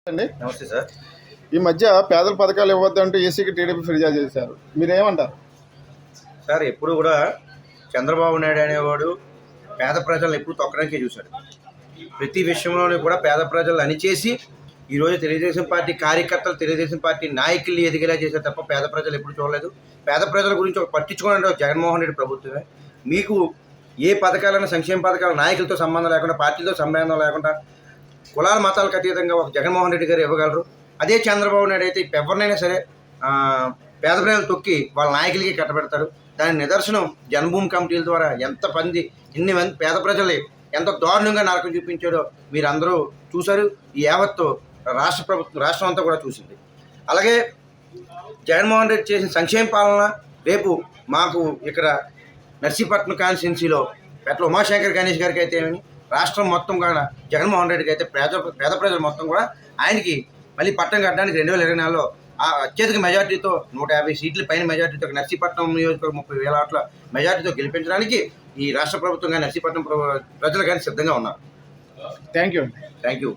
అండి నమస్తే సార్. ఈ మధ్య పేదల పథకాలు ఇవ్వద్దంటూ ఏసీకి టీడీపీ ఫిర్యాదు చేశారు. మీరేమంటారు? సార్ ఎప్పుడు కూడా చంద్రబాబు నాయుడు అనేవాడు పేద ప్రజలను ఎప్పుడు తొక్కడానికే చూశాడు. ప్రతి విషయంలోనూ కూడా పేద ప్రజలను అణిచేసి ఈరోజు తెలుగుదేశం పార్టీ కార్యకర్తలు, తెలుగుదేశం పార్టీ నాయకుల్ని ఎదిగేలా చేశారు తప్ప పేద ప్రజలు ఎప్పుడు చూడలేదు. పేద ప్రజల గురించి ఒక పట్టించుకోవడం జగన్మోహన్ రెడ్డి ప్రభుత్వమే. మీకు ఏ పథకాలైనా సంక్షేమ పథకాల నాయకులతో సంబంధం లేకుండా, పార్టీతో సంబంధం లేకుండా, కులాల మతాలకు అతీతంగా ఒక జగన్మోహన్ రెడ్డి గారు ఇవ్వగలరు. అదే చంద్రబాబు నాయుడు అయితే ఎవరినైనా సరే పేద ప్రజలు తొక్కి వాళ్ళ నాయకులకి కట్టబెడతారు. దాని నిదర్శనం జన్మభూమి కమిటీల ద్వారా ఎన్ని మంది పేద ప్రజలు ఎంత దారుణంగా నరకం చూపించాడో మీరు అందరూ చూశారు. ఈ యావత్తు రాష్ట్రం అంతా కూడా చూసింది. అలాగే జగన్మోహన్ రెడ్డి చేసిన సంక్షేమ పాలన రేపు మాకు ఇక్కడ నర్సీపట్నం కాన్స్టిట్యున్సీలో పెట్ల ఉమాశంకర్ గణేష్ గారికి అయితే రాష్ట్రం మొత్తం కూడా జగన్మోహన్ రెడ్డికి అయితే పేద ప్రజలు మొత్తం కూడా ఆయనకి మళ్ళీ పట్టం కట్టడానికి 2024లో అత్యధిక మెజార్టీతో 150 సీట్ల పైన మెజార్టీతో నర్సీపట్నం నియోజకవర్గం 30,000 ఓట్ల మెజార్టీతో గెలిపించడానికి ఈ రాష్ట్ర ప్రభుత్వం కానీ నర్సీపట్నం ప్రజలు కానీ సిద్ధంగా ఉన్నారు. Thank you.